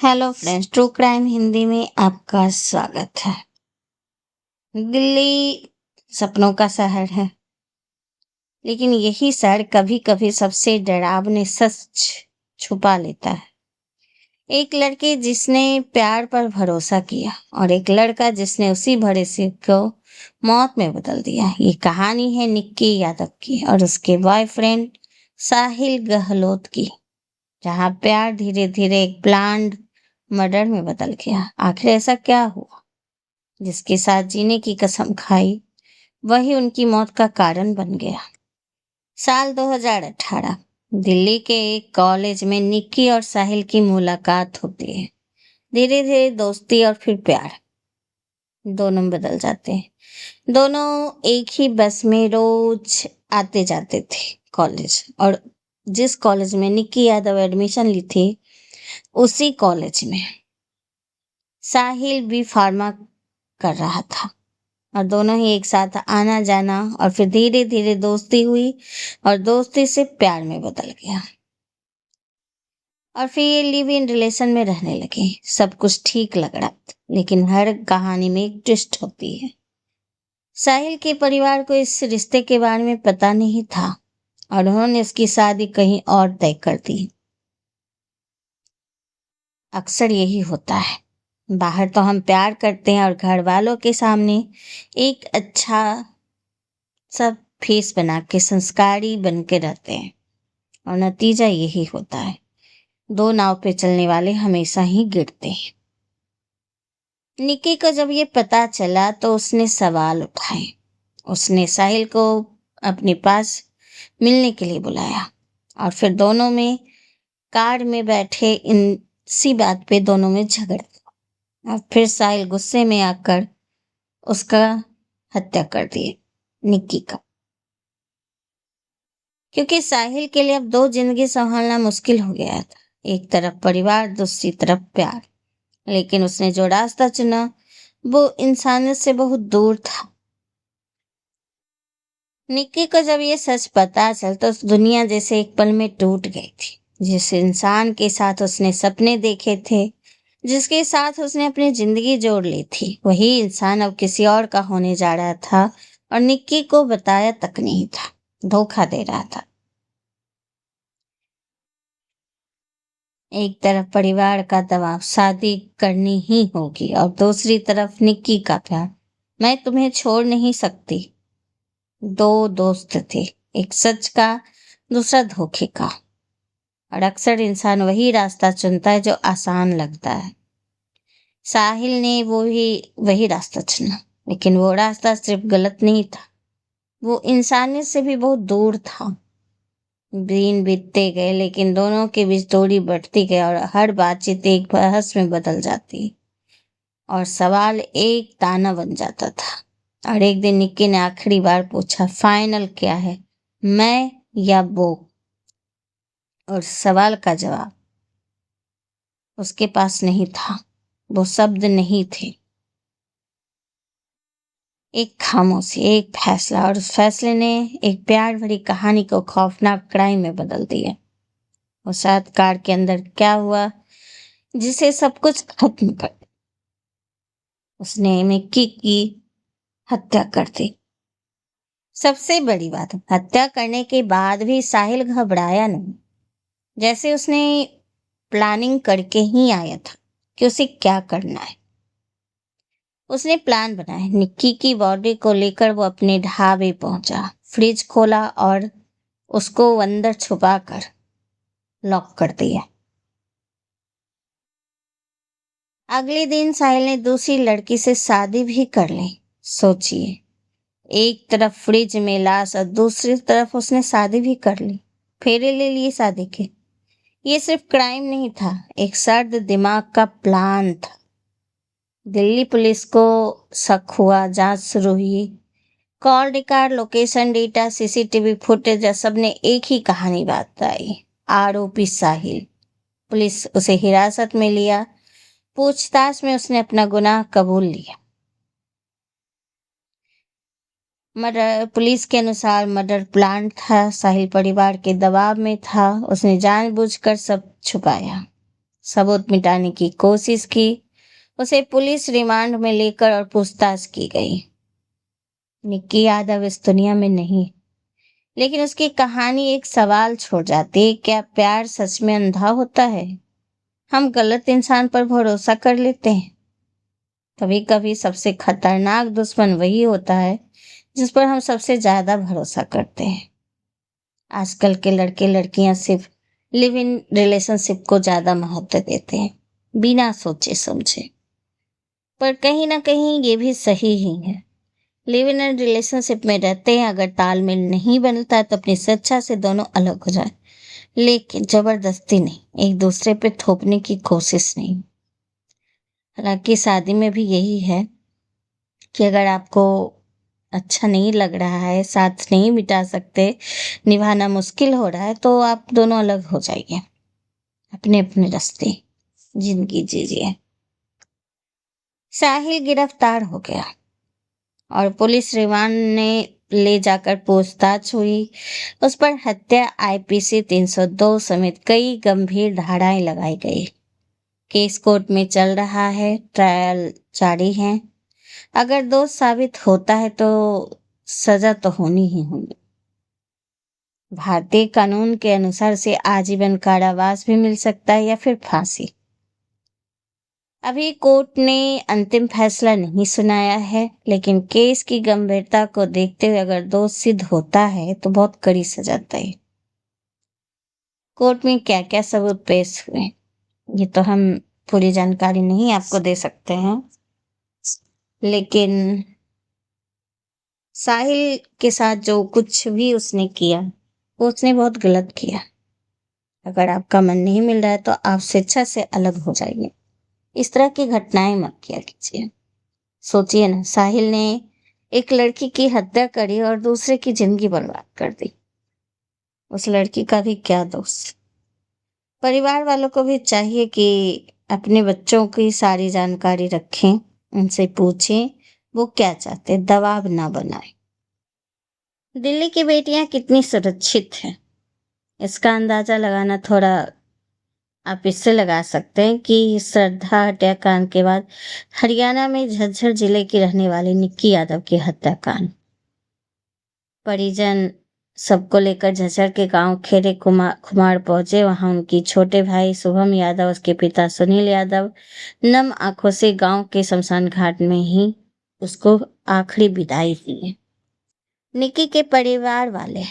Hello friends, true crime Hindi में आपका स्वागत है। दिल्ली सपनों का शहर है, लेकिन यही शहर कभी कभी सबसे डरावने सच छुपा लेता है। एक लड़की जिसने प्यार पर भरोसा किया और एक लड़का जिसने उसी भरोसे को मौत में बदल दिया। ये कहानी है निक्की यादव की और उसके बॉयफ्रेंड साहिल गहलोत की, जहाँ प्यार धीरे धीरे एक प्लान्ड मर्डर में बदल गया। आखिर ऐसा क्या हुआ? जिसके साथ जीने की कसम खाई वही उनकी मौत का कारण बन गया। साल 2018 दिल्ली के एक कॉलेज में निक्की और साहिल की मुलाकात होती है। धीरे धीरे दोस्ती और फिर प्यार दोनों बदल जाते हैं। दोनों एक ही बस में रोज आते जाते थे कॉलेज, और जिस कॉलेज में निक्की यादव एडमिशन ली थी उसी कॉलेज में साहिल भी फार्मा कर रहा था, और दोनों ही एक साथ आना जाना, और फिर धीरे धीरे दोस्ती हुई और दोस्ती से प्यार में बदल गया, और फिर ये लिव इन रिलेशन में रहने लगे। सब कुछ ठीक लग रहा था, लेकिन हर कहानी में एक ट्विस्ट होती है। साहिल के परिवार को इस रिश्ते के बारे में पता नहीं था और उन्होंने उसकी शादी कहीं और तय कर दी। अक्सर यही होता है, बाहर तो हम प्यार करते हैं और घर वालों के सामने एक अच्छा सब फेस बना के संस्कारी बन के रहते हैं, और नतीजा यही होता है। दो नाव पे चलने वाले हमेशा ही गिरते हैं। निक्की को जब ये पता चला तो उसने सवाल उठाए। उसने साहिल को अपने पास मिलने के लिए बुलाया, और फिर दोनों में कार में बैठे इसी बात पे दोनों में झगड़ गया, और फिर साहिल गुस्से में आकर उसका हत्या कर दिए, निक्की का। क्योंकि साहिल के लिए अब दो जिंदगी संभालना मुश्किल हो गया था। एक तरफ परिवार, दूसरी तरफ प्यार। लेकिन उसने जो रास्ता चुना वो इंसानियत से बहुत दूर था। निक्की को जब ये सच पता चल तो उस दुनिया जैसे एक पल में टूट गई थी। जिस इंसान के साथ उसने सपने देखे थे, जिसके साथ उसने अपनी जिंदगी जोड़ ली थी, वही इंसान अब किसी और का होने जा रहा था, और निक्की को बताया तक नहीं था, धोखा दे रहा था। एक तरफ परिवार का दबाव, शादी करनी ही होगी, और दूसरी तरफ निक्की का प्यार, मैं तुम्हें छोड़ नहीं सकती। दो दोस्त थे, एक सच का, दूसरा धोखे का। और अक्सर इंसान वही रास्ता चुनता है जो आसान लगता है। साहिल ने वही रास्ता चुना, लेकिन वो रास्ता सिर्फ गलत नहीं था, वो इंसानियत से भी बहुत दूर था। दिन बीतते गए, लेकिन दोनों के बीच दूरी बढ़ती गई, और हर बातचीत एक बहस में बदल जाती, और सवाल एक ताना बन जाता था। और एक दिन निक्की ने आखिरी बार पूछा, फाइनल क्या है, मैं या वो? और सवाल का जवाब उसके पास नहीं था, वो शब्द नहीं थे, एक खामोशी, एक फैसला, और उस फैसले ने एक प्यार भरी कहानी को खौफनाक क्राइम में बदल दिया। उस रात कार के अंदर क्या हुआ जिसे सब कुछ खत्म कर दिया? उसने निक्की की हत्या कर दी। सबसे बड़ी बात, हत्या करने के बाद भी साहिल घबराया नहीं, जैसे उसने प्लानिंग करके ही आया था कि उसे क्या करना है। उसने प्लान बनाया। निक्की की बॉडी को लेकर वो अपने ढाबे पहुंचा, फ्रिज खोला और उसको अंदर छुपाकर लॉक कर दिया। अगले दिन साहिल ने दूसरी लड़की से शादी भी कर ली। सोचिए, एक तरफ फ्रिज में लाश और दूसरी तरफ उसने शादी भी कर ली, फेरे ले लिए शादी के। ये सिर्फ क्राइम नहीं था, एक सर्द दिमाग का प्लान था। दिल्ली पुलिस को शक हुआ, जांच शुरू हुई। Call record, location data, CCTV footage, सबने एक ही कहानी बताई, आरोपी साहिल। पुलिस उसे हिरासत में लिया। पूछताछ में उसने अपना गुनाह कबूल लिया। मर्डर, पुलिस के अनुसार मर्डर प्लान था। साहिल परिवार के दबाव में था, उसने जानबूझकर सब छुपाया। सबूत मिटाने की कोशिश की। उसे पुलिस रिमांड में लेकर और पूछताछ की गई। निक्की यादव इस दुनिया में नहीं, लेकिन उसकी कहानी एक सवाल छोड़ जाती है, क्या प्यार सच में अंधा होता है? हम गलत इंसान पर भरोसा कर लेते हैं। कभी कभी सबसे खतरनाक दुश्मन वही होता है जिस पर हम सबसे ज्यादा भरोसा करते हैं। आजकल के लड़के लड़कियां सिर्फ लिव इन रिलेशनशिप को ज्यादा महत्व देते हैं, बिना सोचे समझे। पर कहीं ना कहीं ये भी सही ही है। लिव इन रिलेशनशिप में रहते हैं, अगर तालमेल नहीं बनता है तो अपनी स्वेच्छा से दोनों अलग हो जाए, लेकिन जबरदस्ती नहीं, एक दूसरे पे थोपने की कोशिश नहीं। हालांकि शादी में भी यही है कि अगर आपको अच्छा नहीं लग रहा है, साथ नहीं बिता सकते, निभाना मुश्किल हो रहा है, तो आप दोनों अलग हो जाइए, अपने अपने रास्ते जिंदगी जीजिए। साहिल गिरफ्तार हो गया और पुलिस रिमांड ने ले जाकर पूछताछ हुई। उस पर हत्या आईपीसी 302 समेत कई गंभीर धाराएं लगाई गई। केस कोर्ट में चल रहा है, ट्रायल जारी है। अगर दोष साबित होता है तो सजा तो होनी ही होगी। भारतीय कानून के अनुसार से आजीवन कारावास भी मिल सकता है या फिर फांसी। अभी कोर्ट ने अंतिम फैसला नहीं सुनाया है, लेकिन केस की गंभीरता को देखते हुए अगर दोष सिद्ध होता है तो बहुत कड़ी सजा तय। कोर्ट में क्या क्या सबूत पेश हुए ये तो हम पूरी जानकारी नहीं आपको दे सकते हैं, लेकिन साहिल के साथ जो कुछ भी उसने किया वो उसने बहुत गलत किया। अगर आपका मन नहीं मिल रहा है तो आप स्वेच्छा से अलग हो जाइए। इस तरह की घटनाएं मत किया कीजिए। सोचिए ना, साहिल ने एक लड़की की हत्या करी और दूसरे की जिंदगी बर्बाद कर दी। उस लड़की का भी क्या दोष। परिवार वालों को भी चाहिए कि अपने बच्चों की सारी जानकारी रखें, उनसे पूछें वो क्या चाहते, दबाव ना बनाए। दिल्ली की बेटियां कितनी सुरक्षित हैं, इसका अंदाजा लगाना थोड़ा आप इससे लगा सकते हैं कि श्रद्धा हत्याकांड के बाद हरियाणा में झज्जर जिले की रहने वाली निक्की यादव की हत्याकांड। परिजन सबको लेकर झज्जर के गांव खेरे खुमार पहुंचे। वहां उनकी छोटे भाई शुभम यादव, उसके पिता सुनील यादव नम आंखों से गांव के शमशान घाट में ही उसको आखिरी विदाई दी। निक्की के परिवार वाले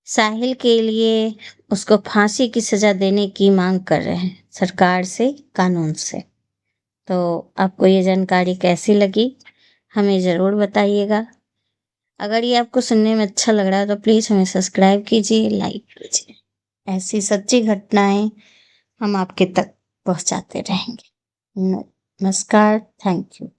साहिल के लिए उसको फांसी की सजा देने की मांग कर रहे हैं सरकार से, कानून से। तो आपको ये जानकारी कैसी लगी हमें ज़रूर बताइएगा। अगर ये आपको सुनने में अच्छा लग रहा है तो प्लीज़ हमें सब्सक्राइब कीजिए, लाइक कीजिए। ऐसी सच्ची घटनाएं हम आपके तक पहुंचाते रहेंगे। नमस्कार, थैंक यू।